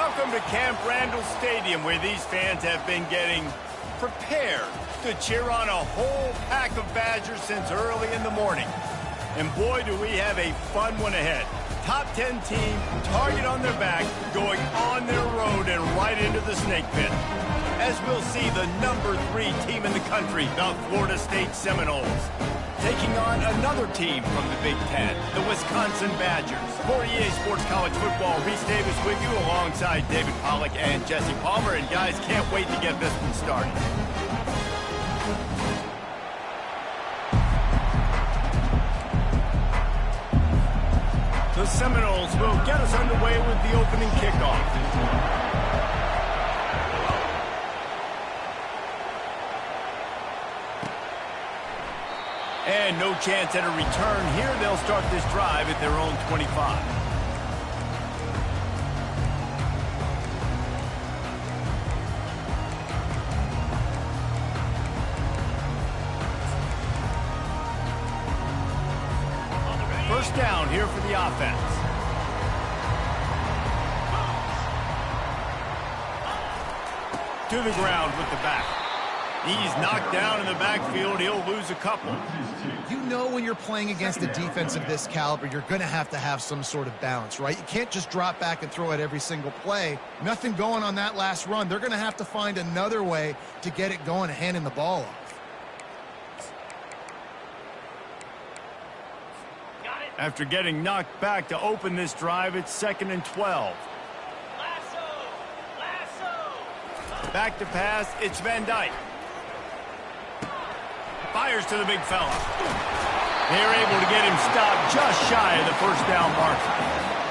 Welcome to Camp Randall Stadium, where these fans have been getting prepared to cheer on a whole pack of Badgers since early in the morning. And boy, do we have a fun one ahead. Top 10 team, target on their back, going on their road and right into the snake pit. As we'll see the number 3 team in the country, the Florida State Seminoles, taking on another team from the Big Ten, the Wisconsin Badgers. For EA Sports College Football, Reese Davis with you alongside David Pollack and Jesse Palmer. And guys, can't wait to get this one started. The Seminoles will get us underway with the opening kickoff. And no chance at a return here. They'll start this drive at their own 25. First down here for the offense. To the ground with the back. He's knocked down in the backfield. He'll lose a couple. You know when you're playing against a defense of this caliber, you're going to have some sort of balance, right? You can't just drop back and throw it every single play. Nothing going on that last run. They're going to have to find another way to get it going and handing the ball off. After getting knocked back to open this drive, it's 2nd and 12. Back to pass, it's Van Dyke. Fires to the big fella. They're able to get him stopped just shy of the first down marker.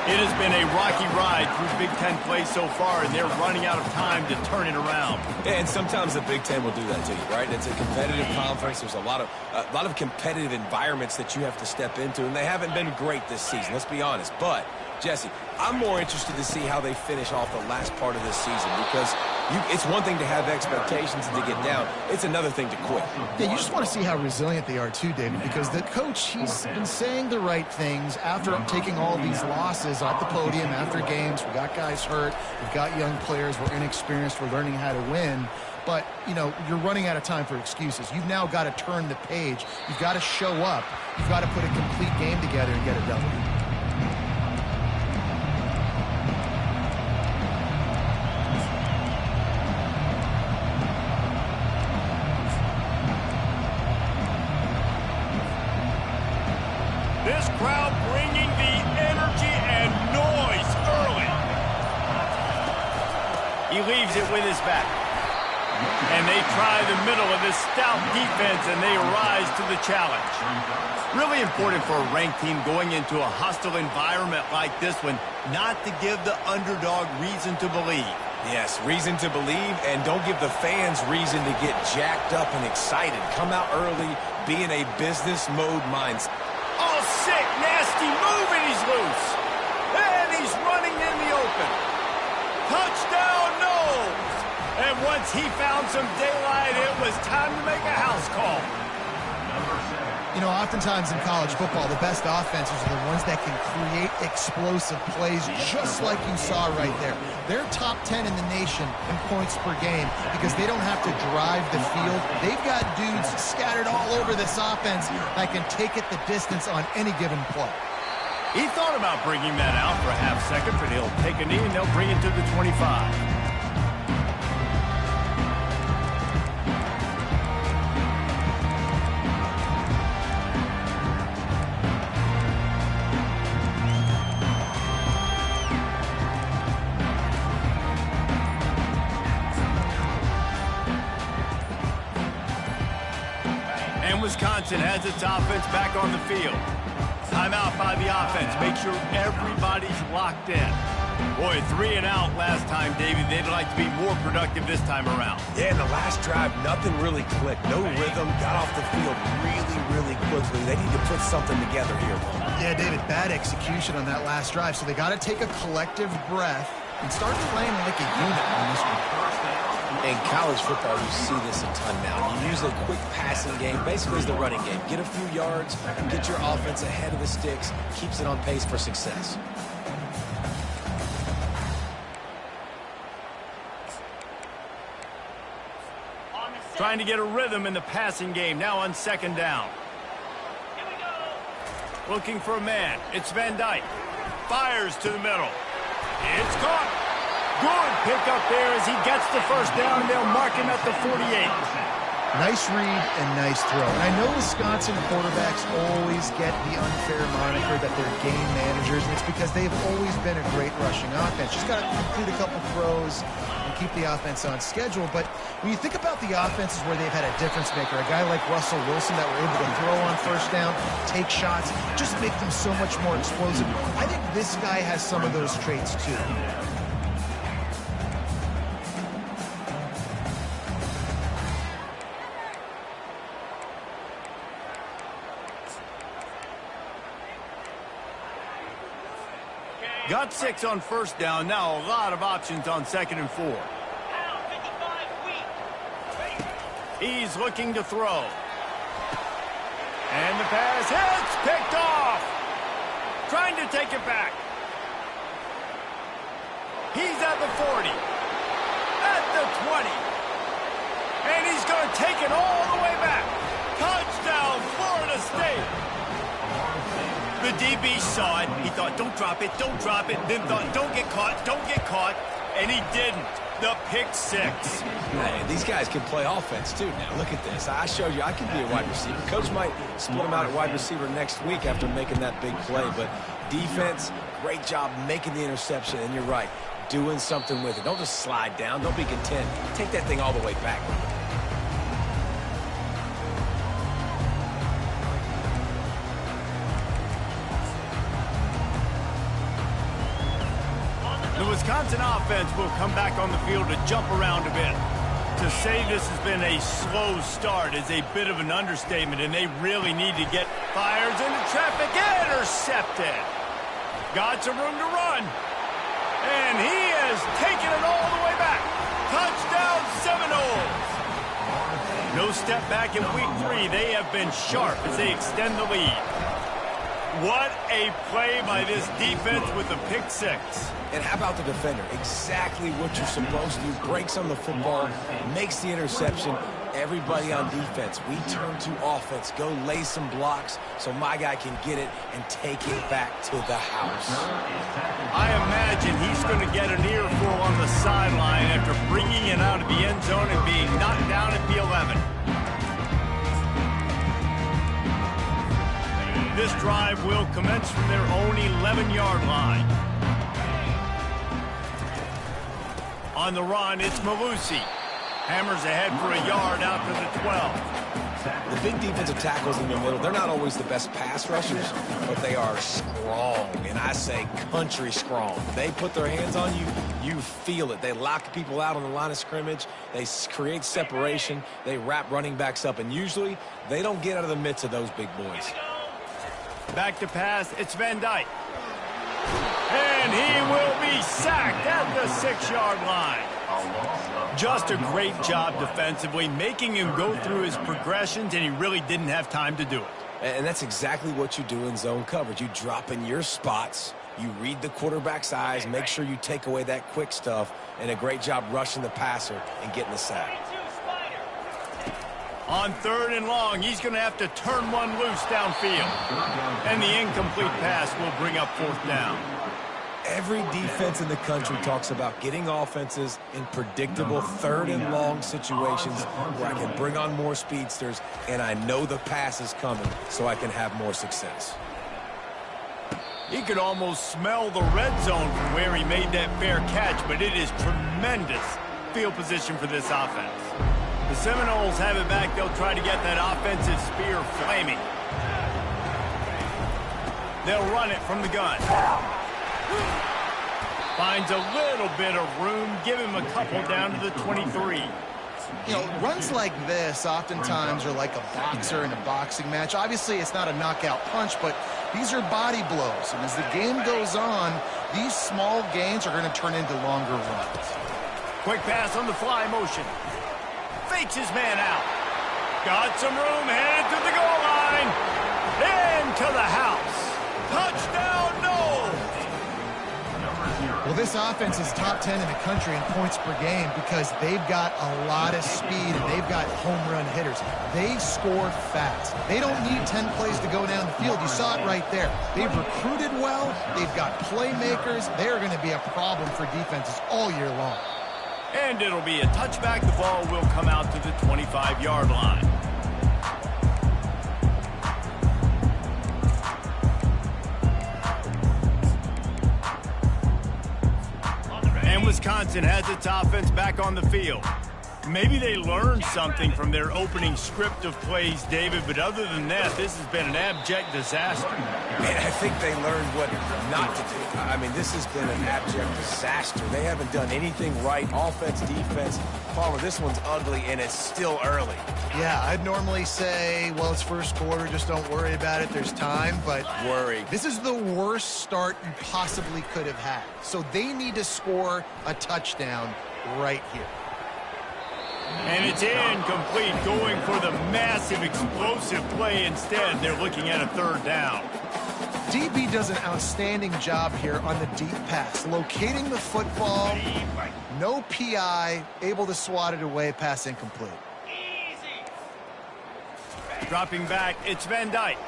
It has been a rocky ride through Big Ten play so far, and they're running out of time to turn it around. And sometimes the Big Ten will do that to you, right? It's a competitive conference. There's a lot of competitive environments that you have to step into, and they haven't been great this season, let's be honest. But, Jesse, I'm more interested to see how they finish off the last part of this season, because it's one thing to have expectations and to get down. It's another thing to quit. Yeah, you just want to see how resilient they are too, David, because the coach, he's been saying the right things after taking all these losses at the podium after games. We got guys hurt. We've got young players. We're inexperienced. We're learning how to win. But, you know, you're running out of time for excuses. You've now got to turn the page. You've got to show up. You've got to put a complete game together and get a W. This crowd bringing the energy and noise early. He leaves it with his back. And they try the middle of this stout defense, and they rise to the challenge. Really important for a ranked team going into a hostile environment like this one, not to give the underdog reason to believe. Yes, reason to believe, and don't give the fans reason to get jacked up and excited. Come out early, be in a business mode mindset. Oh, sick, nasty move, and he's loose. And he's running in the open. Touchdown, Noles. And once he found some daylight, it was time to make a house call. You know, oftentimes in college football, the best offenses are the ones that can create explosive plays, just like you saw right there. They're top 10 in the nation in points per game because they don't have to drive the field. They've got dudes scattered all over this offense that can take it the distance on any given play. He thought about bringing that out for a half second, but he'll take a knee and they'll bring it to the 25. Wisconsin has its offense back on the field. Timeout by the offense. Make sure everybody's locked in. Boy, 3 and out last time, Davey. They'd like to be more productive this time around. Yeah, in the last drive, nothing really clicked. No rhythm. Got off the field really quickly. They need to put something together here. Yeah, David, bad execution on that last drive. So they got to take a collective breath and start playing like a unit on this one. In college football, you see this a ton now. You use a quick passing game, basically as the running game. Get a few yards, get your offense ahead of the sticks, keeps it on pace for success. Trying to get a rhythm in the passing game, now on second down. Looking for a man. It's Van Dyke. Fires to the middle. It's caught. Good pickup there as he gets the first down. They'll mark him at the 48. Nice read and nice throw. And I know Wisconsin quarterbacks always get the unfair moniker that they're game managers, and it's because they've always been a great rushing offense. Just got to complete a couple throws and keep the offense on schedule. But when you think about the offenses where they've had a difference maker, a guy like Russell Wilson that were able to throw on first down, take shots, just make them so much more explosive. I think this guy has some of those traits too. Got 6 on first down. Now a lot of options on 2nd and 4. He's looking to throw. And the pass hits. Picked off. Trying to take it back. He's at the 40. At the 20. And he's going to take it all the way back. Touchdown, Florida State. The DB saw it. He thought, don't drop it, don't drop it. Then thought, don't get caught. And he didn't. The pick 6. Hey, these guys can play offense, too. Now, look at this. I showed you I can be a wide receiver. Coach might split him out at wide receiver next week after making that big play. But defense, great job making the interception. And you're right, doing something with it. Don't just slide down. Don't be content. Take that thing all the way back. The Wisconsin offense will come back on the field to jump around a bit. To say this has been a slow start is a bit of an understatement, and they really need to get fires into traffic. Intercepted. Got some room to run. And he has taken it all the way back. Touchdown Seminoles. No step back in week 3. They have been sharp as they extend the lead. What a play by this defense with the pick 6. And how about the defender? Exactly what you're supposed to do. Breaks on the football, makes the interception. Everybody on defense, we turn to offense. Go lay some blocks so my guy can get it and take it back to the house. I imagine he's going to get an earful on the sideline after bringing it out of the end zone and being knocked down at the 11. This drive will commence from their own 11-yard line. On the run, it's Malusi. Hammers ahead for a yard out to the 12. The big defensive tackles in the middle, they're not always the best pass rushers, but they are strong, and I say country strong. They put their hands on you, you feel it. They lock people out on the line of scrimmage. They create separation. They wrap running backs up, and usually they don't get out of the midst of those big boys. Back to pass, it's Van Dyke. And he will be sacked at the 6-yard line. Just a great job defensively, making him go through his progressions, and he really didn't have time to do it. And that's exactly what you do in zone coverage. You drop in your spots, you read the quarterback's eyes, make sure you take away that quick stuff, and a great job rushing the passer and getting the sack. On 3rd and long, he's going to have to turn one loose downfield. And the incomplete pass will bring up 4th down. Every defense in the country talks about getting offenses in predictable 3rd and long situations where I can bring on more speedsters and I know the pass is coming so I can have more success. He could almost smell the red zone from where he made that fair catch, but it is tremendous field position for this offense. The Seminoles have it back. They'll try to get that offensive spear flaming. They'll run it from the gun. Finds a little bit of room. Give him a couple down to the 23. You know, runs like this oftentimes are like a boxer in a boxing match. Obviously, it's not a knockout punch, but these are body blows. And as the game goes on, these small gains are going to turn into longer runs. Quick pass on the fly motion. Fakes his man out. Got some room, headed to the goal line. Into the house. Touchdown, no! Well, this offense is top 10 in the country in points per game because they've got a lot of speed and they've got home run hitters. They score fast. They don't need 10 plays to go down the field. You saw it right there. They've recruited well. They've got playmakers. They're going to be a problem for defenses all year long. And it'll be a touchback. The ball will come out to the 25-yard line. And Wisconsin has its offense back on the field. Maybe they learned something from their opening script of plays, David, but other than that, this has been an abject disaster. Man, I think they learned what not to do. I mean, this has been an abject disaster. They haven't done anything right, offense, defense. Palmer, this one's ugly, and it's still early. Yeah, I'd normally say, well, it's first quarter, just don't worry about it, there's time, but worry. This is the worst start you possibly could have had. So they need to score a touchdown right here. And it's incomplete, going for the massive explosive play instead. They're looking at a third down. DB does an outstanding job here on the deep pass, locating the football, no PI, able to swat it away, pass incomplete. Dropping back, it's Van Dyke.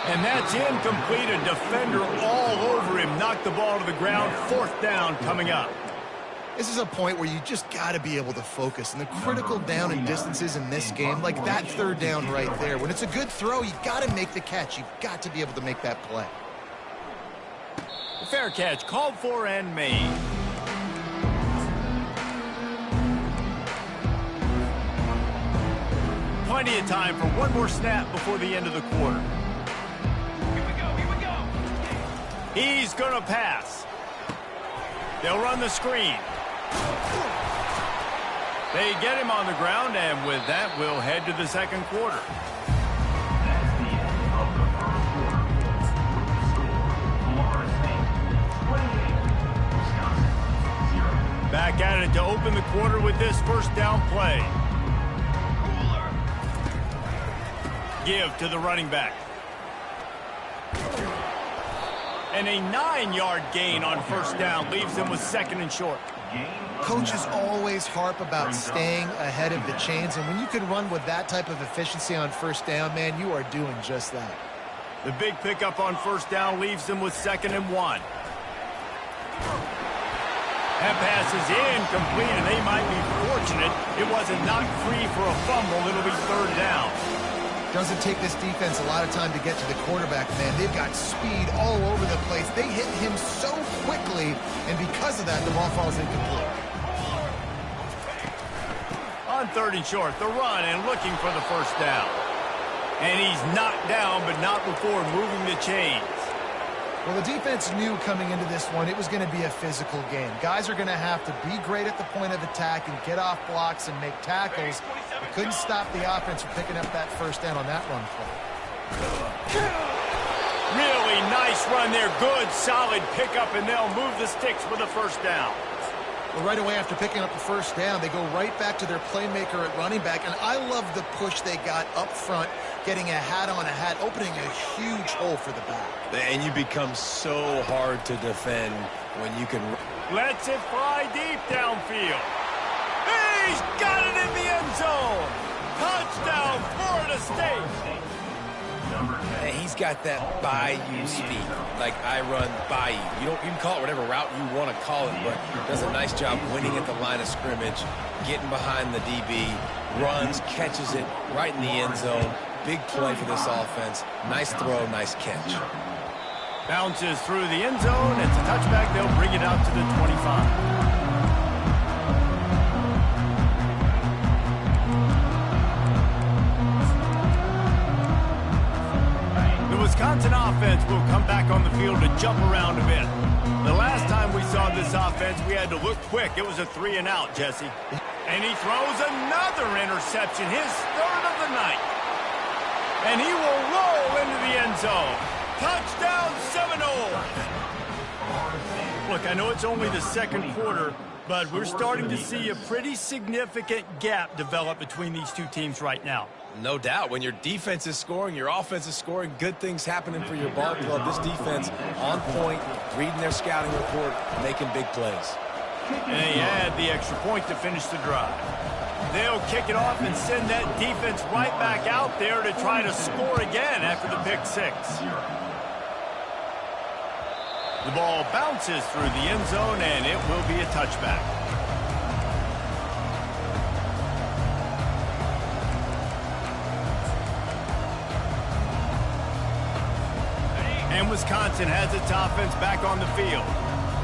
And that's incomplete. A defender all over him. Knocked the ball to the ground. Fourth down coming up. This is a point where you just got to be able to focus. And the critical down and distances in this game, like that third down right there, when it's a good throw, you got to make the catch. You've got to be able to make that play. Fair catch, called for and made. Plenty of time for one more snap before the end of the quarter. Here we go. He's going to pass. They'll run the screen. They get him on the ground, and with that, we'll head to the second quarter. Back at it to open the quarter with this first down play. Give to the running back. And a 9-yard gain on first down leaves them with second and short. Coaches always harp about staying ahead of the chains, and when you can run with that type of efficiency on first down, man, you are doing just that. The big pickup on first down leaves them with second and 1. That pass is incomplete, and they might be fortunate it wasn't knocked free for a fumble. It'll be third down. Doesn't take this defense a lot of time to get to the quarterback, man. They've got speed all over the place. They hit him so quickly, and because of that, the ball falls incomplete. On third and short, the run and looking for the first down. And he's knocked down, but not before moving the chains. Well, the defense knew coming into this one it was going to be a physical game. Guys are going to have to be great at the point of attack and get off blocks and make tackles. They couldn't stop the offense from picking up that first down on that run play. Really nice run there. Good, solid pickup, and they'll move the sticks for the first down. Well, right away after picking up the first down, they go right back to their playmaker at running back, and I love the push they got up front, getting a hat on a hat, opening a huge hole for the back. And you become so hard to defend when you can... Lets it fly deep downfield. He's got it in the end zone. Touchdown, Florida State. He's got that bayou speed, like I run bayou. You can call it whatever route you want to call it, but does a nice job winning at the line of scrimmage, getting behind the DB, runs, catches it right in the end zone. Big play for this offense. Nice throw, nice catch. Bounces through the end zone. It's a touchback. They'll bring it out to the 25. Wisconsin offense will come back on the field to jump around a bit. The last time we saw this offense, we had to look quick. It was a 3-and-out, Jesse. And he throws another interception, his third of the night. And he will roll into the end zone. Touchdown, Seminole. Look, I know it's only the second quarter, But we're starting to see a pretty significant gap develop between these two teams right now. No doubt. When your defense is scoring, your offense is scoring, good things happening for your ball club. This defense on point, reading their scouting report, making big plays. And they add the extra point to finish the drive. They'll kick it off and send that defense right back out there to try to score again after the pick six. The ball bounces through the end zone, and it will be a touchback. And Wisconsin has its offense back on the field.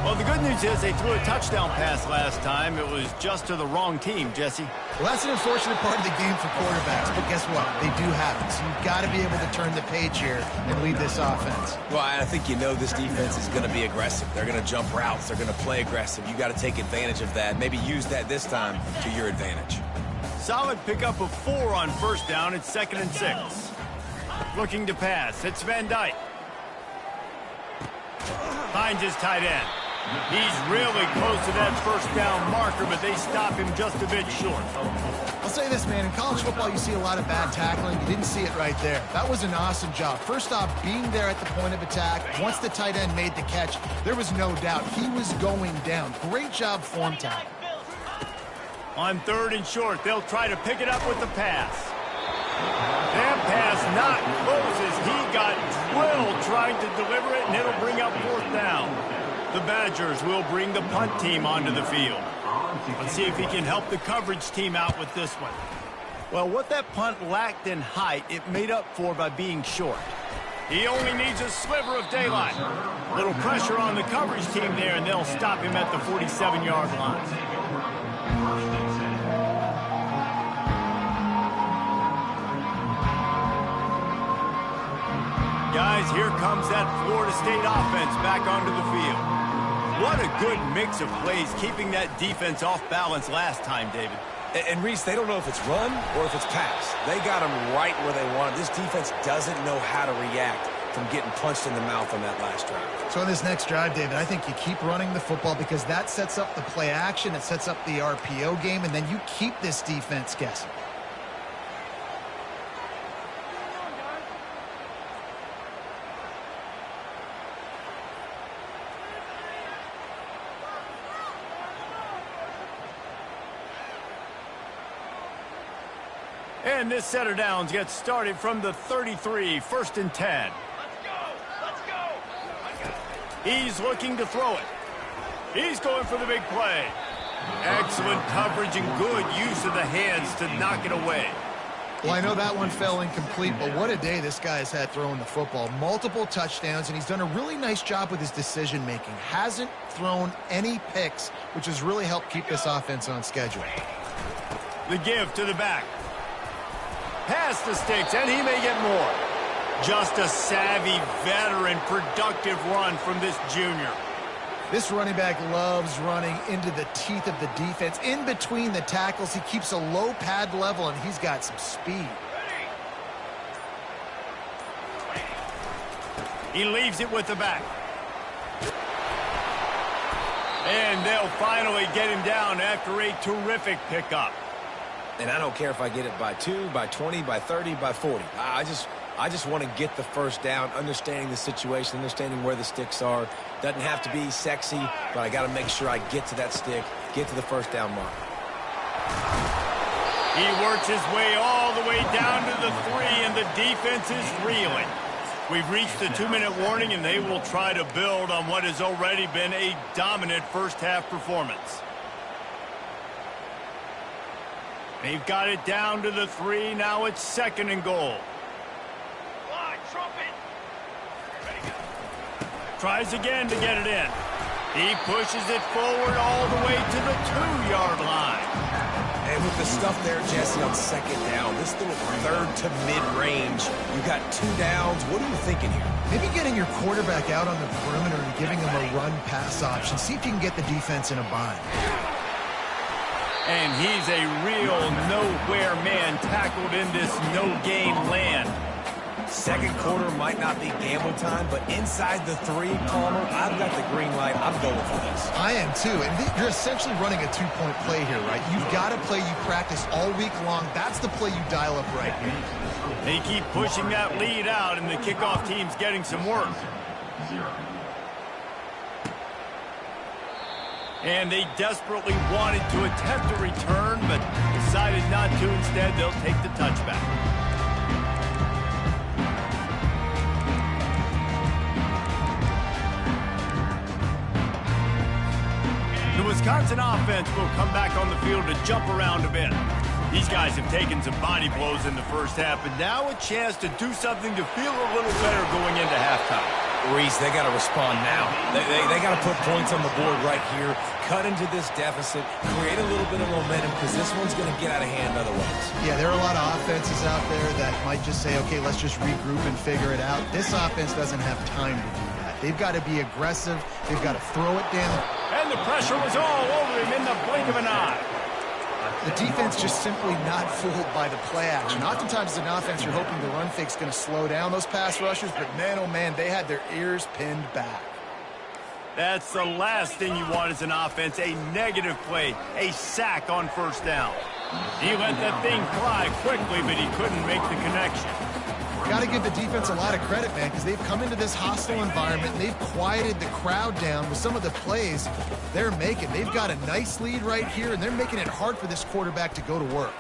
Well, the good news is they threw a touchdown pass last time. It was just to the wrong team, Jesse. Well, that's an unfortunate part of the game for quarterbacks, but guess what? They do happen. So you've got to be able to turn the page here and lead this offense. Well, I think you know this defense is going to be aggressive. They're going to jump routes. They're going to play aggressive. You got to take advantage of that. Maybe use that this time to your advantage. Solid pickup of 4 on first down. It's 2nd and 6. Looking to pass. It's Van Dyke. Finds his tight end. He's really close to that first down marker, but they stop him just a bit short. I'll say this, man. In college football, you see a lot of bad tackling. You didn't see it right there. That was an awesome job. First off, being there at the point of attack. Once the tight end made the catch, there was no doubt he was going down. Great job form tackle. On 3rd and short, they'll try to pick it up with the pass. That pass not close as he got drilled trying to deliver it, and it'll bring up 4th down. The Badgers will bring the punt team onto the field. Let's see if he can help the coverage team out with this one. Well, what that punt lacked in height, it made up for by being short. He only needs a sliver of daylight. Little pressure on the coverage team there, and they'll stop him at the 47-yard line. Guys, here comes that Florida State offense back onto the field. What a good mix of plays, keeping that defense off balance last time, David. And Reese, they don't know if it's run or if it's pass. They got them right where they want it. This defense doesn't know how to react from getting punched in the mouth on that last drive. So on this next drive, David, I think you keep running the football because that sets up the play action, it sets up the RPO game, and then you keep this defense guessing. And this set of downs gets started from the 33, 1st and 10. Let's go! He's looking to throw it. He's going for the big play. Excellent coverage and good use of the hands to knock it away. Well, I know that one fell incomplete, but what a day this guy has had throwing the football. Multiple touchdowns, and he's done a really nice job with his decision-making. Hasn't thrown any picks, which has really helped keep this offense on schedule. The give to the back. Past the sticks, and he may get more. Just a savvy, veteran, productive run from this junior. This running back loves running into the teeth of the defense. In between the tackles, he keeps a low pad level, and he's got some speed. He leaves it with the back. And they'll finally get him down after a terrific pickup. And I don't care if I get it by 2, by 20, by 30, by 40. I just want to get the first down, understanding the situation, understanding where the sticks are. Doesn't have to be sexy, but I got to make sure I get to that stick, get to the first down mark. He works his way all the way down to the 3, and the defense is reeling. We've reached the 2-minute warning, and they will try to build on what has already been a dominant first-half performance. They've got it down to the 3. Now it's 2nd and goal. Line, trumpet. Tries again to get it in. He pushes it forward all the way to the 2-yard line. And with the stuff there, Jesse, on 2nd down, this little 3rd to mid-range, you got 2 downs. What are you thinking here? Maybe getting your quarterback out on the perimeter and giving him a run-pass option. See if you can get the defense in a bind. And he's a real nowhere man tackled in this no-gain land. Second quarter might not be gamble time, but inside the 3, Palmer, I've got the green light. I'm going for this. I am too, and you're essentially running a 2-point play here, right? You've got a play you practice all week long. That's the play you dial up right here. They keep pushing that lead out, and the kickoff team's getting some work. And they desperately wanted to attempt a return, but decided not to. Instead, they'll take the touchback. The Wisconsin offense will come back on the field to jump around a bit. These guys have taken some body blows in the first half, but now a chance to do something to feel a little better going into halftime. Reese, they got to respond now. They got to put points on the board right here, cut into this deficit, create a little bit of momentum, because this one's going to get out of hand otherwise. Yeah, there are a lot of offenses out there that might just say, okay, let's just regroup and figure it out. This offense doesn't have time to do that. They've got to be aggressive. They've got to throw it down. And the pressure was all over him in the blink of an eye. The defense just simply not fooled by the play action. Oftentimes as an offense, you're hoping the run fake's going to slow down those pass rushers, but man, oh man, they had their ears pinned back. That's the last thing you want as an offense, a negative play, a sack on first down. He let that thing fly quickly, but he couldn't make the connection. Got to give the defense a lot of credit, man, because they've come into this hostile environment and they've quieted the crowd down with some of the plays they're making. They've got a nice lead right here, and they're making it hard for this quarterback to go to work.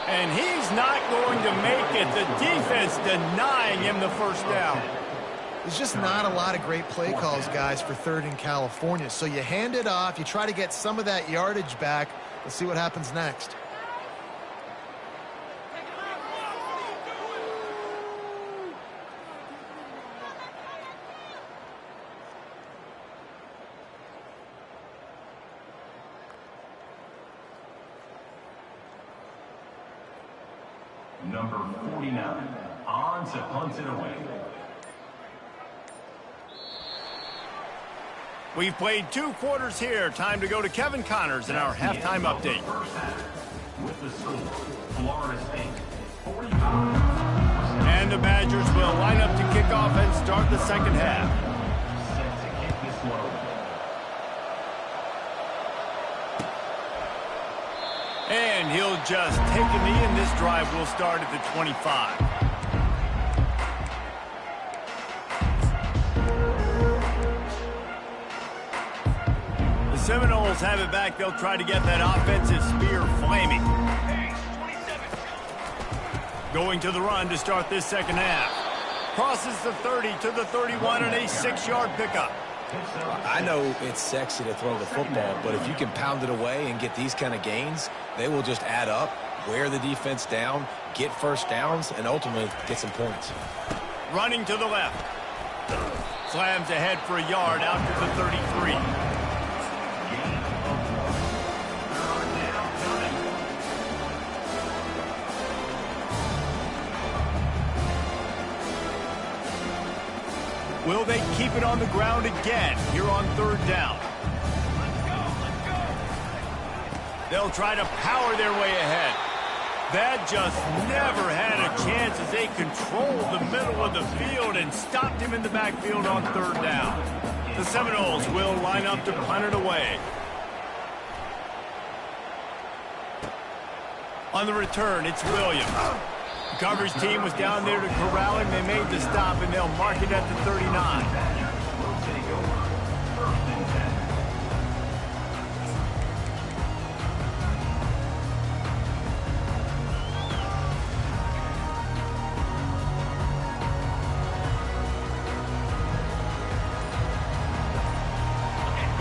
And he's not going to make it. The defense denying him the first down. There's just not a lot of great play calls, guys, for 3rd in California. So you hand it off, you try to get some of that yardage back. Let's see what happens next. Number 49, on to punt it away. We've played 2 quarters here. Time to go to Kevin Connors in our halftime update. With the score, Florida State 45. And the Badgers will line up to kick off and start the second half. Set to kick this one away. And he'll just take a knee, and this drive will start at the 25. The Seminoles have it back. They'll try to get that offensive spear flaming. Going to the run to start this second half. Crosses the 30 to the 31 and a 6-yard pickup. I know it's sexy to throw the football, but if you can pound it away and get these kind of gains, they will just add up, wear the defense down, get first downs, and ultimately get some points. Running to the left. Slams ahead for a yard out to the 33. Will they keep it on the ground again here on 3rd down? They'll try to power their way ahead. That just never had a chance as they controlled the middle of the field and stopped him in the backfield on 3rd down. The Seminoles will line up to punt it away. On the return, it's Williams. The coverage team was down there to corral him. They made the stop, and they'll mark it at the 39.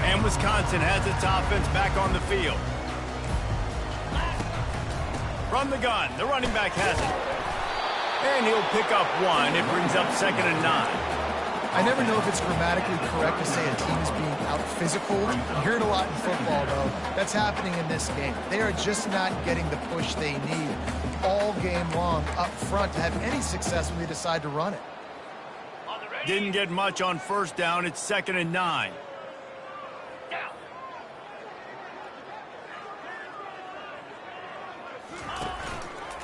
And Wisconsin has its offense back on the field. From the gun, the running back has it. And he'll pick up 1. It brings up 2nd and 9. I never know if it's grammatically correct to say a team is being out-physical. You hear it a lot in football, though. That's happening in this game. They are just not getting the push they need all game long up front to have any success when they decide to run it. Didn't get much on first down. It's 2nd and 9.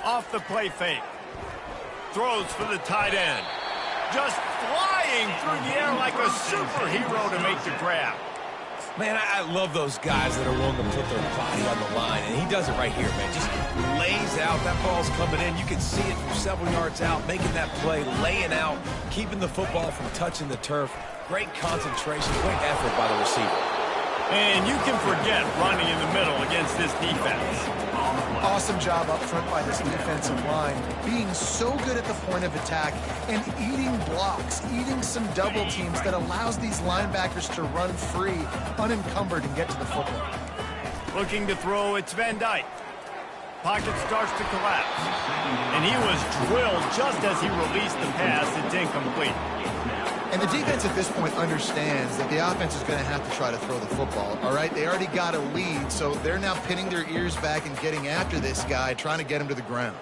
Off the play fake. Throws for the tight end. Just flying through the air like a superhero to make the grab. Man, I love those guys that are willing to put their body on the line, and he does it right here, man. Just lays out. That ball's coming in. You can see it from several yards out, making that play, laying out, keeping the football from touching the turf. Great concentration, great effort by the receiver. And you can forget running in the middle against this defense. Awesome job up front by this defensive line, being so good at the point of attack and eating blocks, eating some double teams that allows these linebackers to run free, unencumbered, and get to the football. Looking to throw, it's Van Dyke. Pocket starts to collapse. And he was drilled just as he released the pass. It's incomplete. And the defense at this point understands that the offense is going to have to try to throw the football, all right? They already got a lead, so they're now pinning their ears back and getting after this guy, trying to get him to the ground.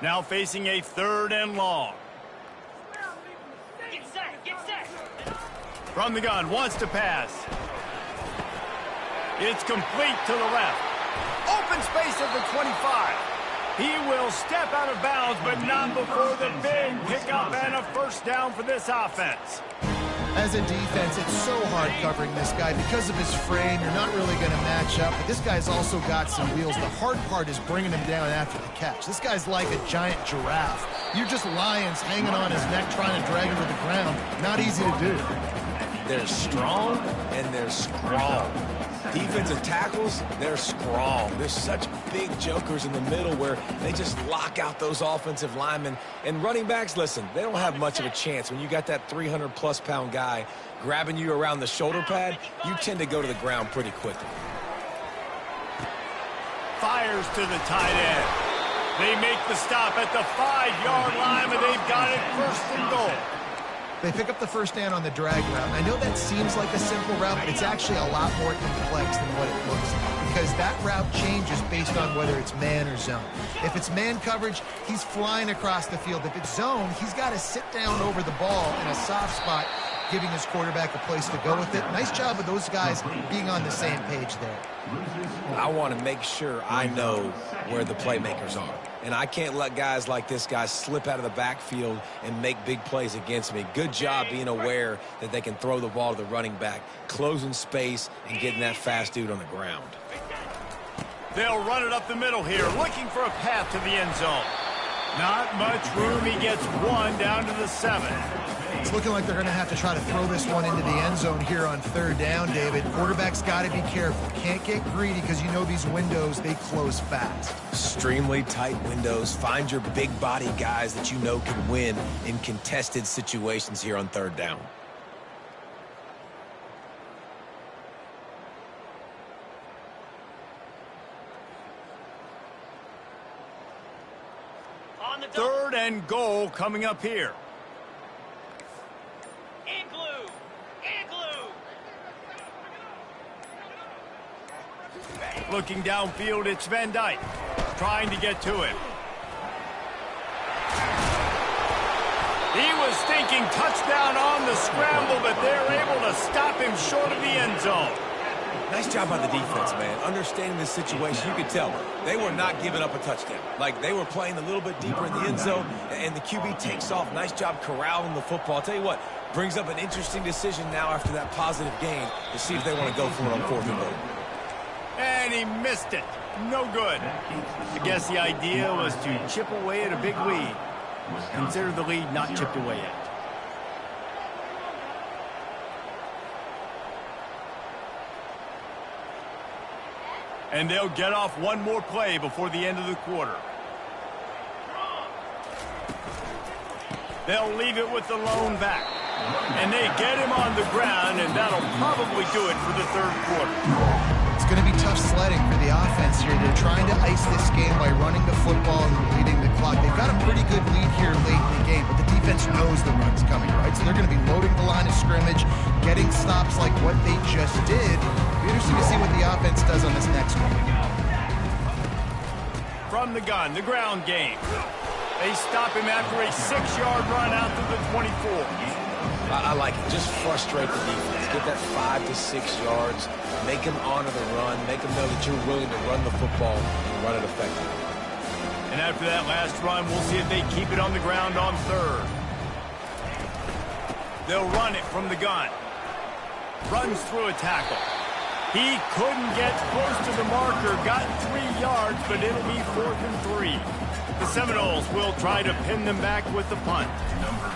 Now facing a 3rd and long. Get set, get set. From the gun, wants to pass. It's complete to the left. Open space at the 25. He will step out of bounds, but not before the big pickup and a first down for this offense. As a defense, it's so hard covering this guy. Because of his frame, you're not really going to match up, but this guy's also got some wheels. The hard part is bringing him down after the catch. This guy's like a giant giraffe. You're just lions hanging on his neck trying to drag him to the ground. Not easy to do. They're strong and they're strong. Defensive tackles, they're strong. There's such big jokers in the middle where they just lock out those offensive linemen. And running backs, listen, they don't have much of a chance. When you got that 300-plus pound guy grabbing you around the shoulder pad, you tend to go to the ground pretty quickly. Fires to the tight end. They make the stop at the 5-yard line, but they've got it 1st and goal. They pick up the first down on the drag route. I know that seems like a simple route, but it's actually a lot more complex than what it looks like, because that route changes based on whether it's man or zone. If it's man coverage, he's flying across the field. If it's zone, he's got to sit down over the ball in a soft spot, giving his quarterback a place to go with it. Nice job of those guys being on the same page there. I want to make sure I know where the playmakers are. And I can't let guys like this guy slip out of the backfield and make big plays against me. Good job being aware that they can throw the ball to the running back, closing space, and getting that fast dude on the ground. They'll run it up the middle here, looking for a path to the end zone. Not much room. He gets 1 down to the 7. It's looking like they're going to have to try to throw this one into the end zone here on 3rd down, David. Quarterback's got to be careful. Can't get greedy because you know these windows, they close fast. Extremely tight windows. Find your big body guys that you know can win in contested situations here on 3rd down. On the double. 3rd and goal coming up here. Igloo! Igloo! Looking downfield, it's Van Dyke. Trying to get to him. He was thinking touchdown on the scramble, but they're able to stop him short of the end zone. Nice job by the defense, man. Understanding the situation, you could tell they were not giving up a touchdown. Like, they were playing a little bit deeper in the end zone, and the QB takes off. Nice job corralling the football. I'll tell you what, brings up an interesting decision now after that positive gain to see if they want to go for it on 4th and goal. And he missed it. No good. I guess the idea was to chip away at a big lead. Consider the lead not chipped away yet. And they'll get off one more play before the end of the quarter. They'll leave it with the lone back. And they get him on the ground, and that'll probably do it for the 3rd quarter. It's going to be tough sledding for the offense here. They're trying to ice this game by running the football and leading the clock. They've got a pretty good lead here late in the game, but the defense knows the run's coming, right? So they're going to be loading the line of scrimmage, getting stops like what they just did. It'll be interesting to see what the offense does on this next one. From the gun, the ground game. They stop him after a 6-yard run out to the 24. I like it. Just frustrate the defense. Get that 5 to 6 yards. Make them honor the run. Make them know that you're willing to run the football and run it effectively. And after that last run, we'll see if they keep it on the ground on third. They'll run it from the gun. Runs through a tackle. He couldn't get close to the marker. Got 3 yards, but it'll be 4th and 3. The Seminoles will try to pin them back with the punt.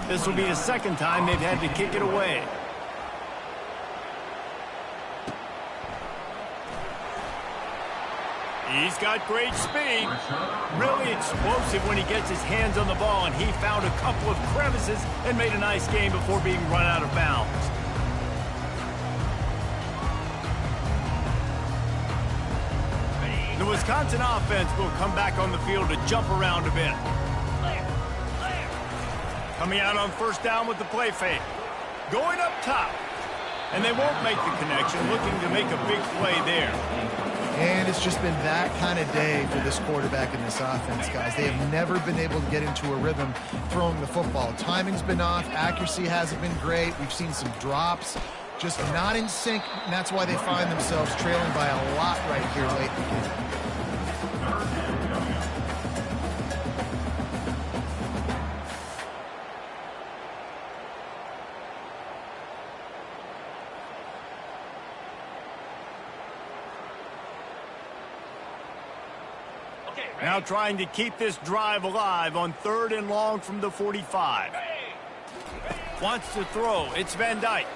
This will be the second time they've had to kick it away. He's got great speed. Really explosive when he gets his hands on the ball, and he found a couple of crevices and made a nice game before being run out of bounds. The Wisconsin offense will come back on the field to jump around a bit. Coming out on first down with the play fake. Going up top. And they won't make the connection, looking to make a big play there. And it's just been that kind of day for this quarterback in this offense, guys. They have never been able to get into a rhythm throwing the football. Timing's been off. Accuracy hasn't been great. We've seen some drops. Just not in sync, and that's why they find themselves trailing by a lot right here late in the game. Now trying to keep this drive alive on 3rd and long from the 45. Wants to throw. It's Van Dyke.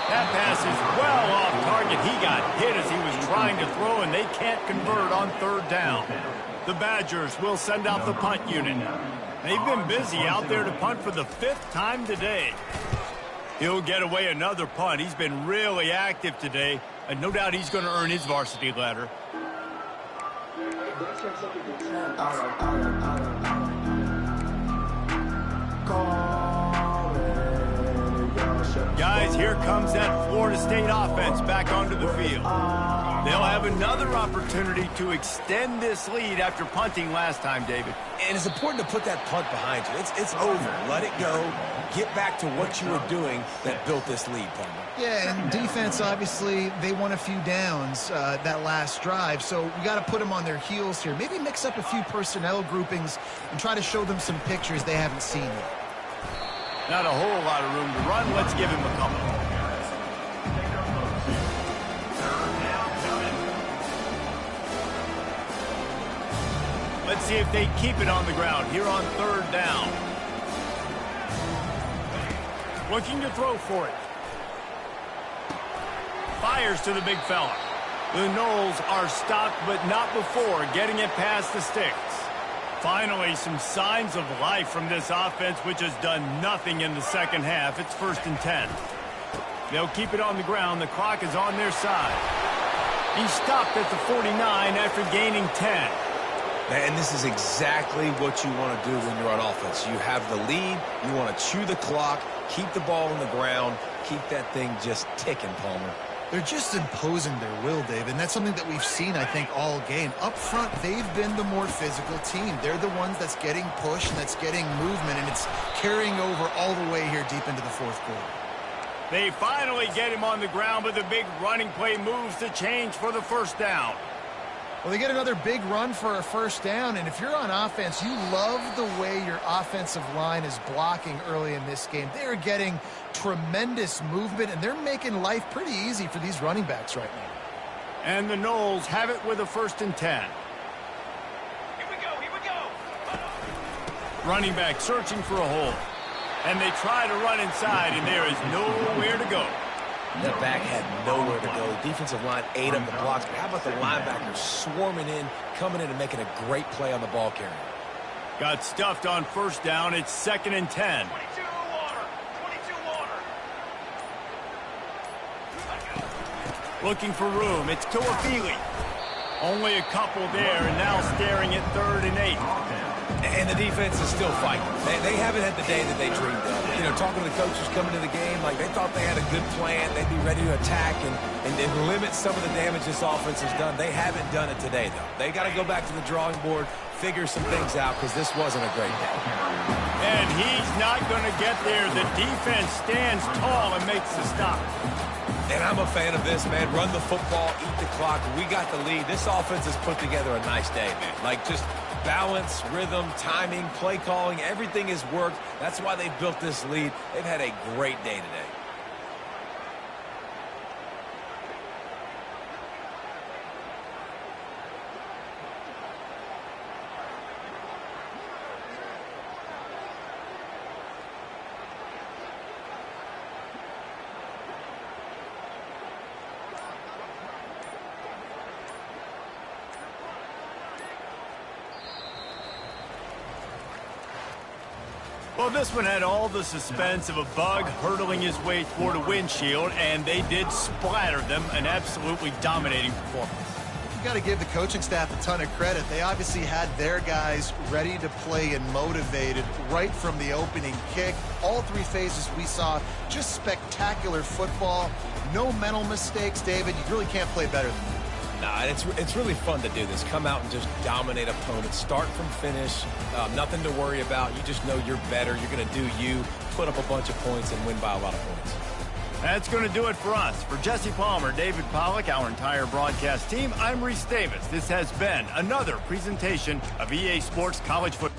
That pass is well off target. He got hit as he was trying to throw, and they can't convert on 3rd down. The Badgers will send out the punt unit. They've been busy out there to punt for the 5th time today. He'll get away another punt. He's been really active today, and no doubt he's going to earn his varsity letter. Guys, here comes that Florida State offense back onto the field. They'll have another opportunity to extend this lead after punting last time, David. And it's important to put that punt behind you. It's over. Let it go. Get back to what you were doing that built this lead, Palmer. Yeah, and defense, obviously, they won a few downs that last drive, so we got to put them on their heels here. Maybe mix up a few personnel groupings and try to show them some pictures they haven't seen yet. Not a whole lot of room to run. Let's give him a couple. Let's see if they keep it on the ground here on 3rd down. Looking to throw for it. Fires to the big fella. The Noles are stopped, but not before getting it past the sticks. Finally, some signs of life from this offense, which has done nothing in the second half. It's 1st and 10. They'll keep it on the ground. The clock is on their side. He stopped at the 49 after gaining 10. And this is exactly what you want to do when you're on offense. You have the lead. You want to chew the clock, keep the ball on the ground, keep that thing just ticking, Palmer. They're just imposing their will, Dave, and that's something that we've seen, I think, all game. Up front, they've been the more physical team. They're the ones that's getting pushed and that's getting movement, and it's carrying over all the way here deep into the 4th quarter. They finally get him on the ground, but the big running play moves the change for the 1st down. Well, they get another big run for a 1st down, and if you're on offense, you love the way your offensive line is blocking early in this game. They're getting tremendous movement, and they're making life pretty easy for these running backs right now. And the Noles have it with a 1st and 10. Here we go, here we go. Running back searching for a hole. And they try to run inside, and there is nowhere to go. The back had nowhere to go. Defensive line ate up the blocks. But how about the linebackers swarming in, coming in and making a great play on the ball carrier? Got stuffed on 1st down. It's 2nd and 10. 22 water. 22 water. Looking for room. It's Tuafili. Only a couple there, and now staring at 3rd and 8. And the defense is still fighting. They haven't had the day that they dreamed of. You know, talking to the coaches coming to the game, like they thought they had a good plan. They'd be ready to attack and limit some of the damage this offense has done. They haven't done it today, though. They got to go back to the drawing board, figure some things out, because this wasn't a great day. And he's not going to get there. The defense stands tall and makes the stop. And I'm a fan of this, man. Run the football, eat the clock. We got the lead. This offense has put together a nice day, man. Like, just balance, rhythm, timing, play calling, everything has worked. That's why they've built this lead. They've had a great day today. Well, this one had all the suspense of a bug hurtling his way toward a windshield, and they did splatter them. An absolutely dominating performance. You got to give the coaching staff a ton of credit. They obviously had their guys ready to play and motivated right from the opening kick. All three phases we saw, just spectacular football. No mental mistakes, David. You really can't play better than that. Nah, it's really fun to do this. Come out and just dominate opponents. Start from finish. Nothing to worry about. You just know you're better. You're going to do you, put up a bunch of points, and win by a lot of points. That's going to do it for us. For Jesse Palmer, David Pollack, our entire broadcast team, I'm Reese Davis. This has been another presentation of EA Sports College Football.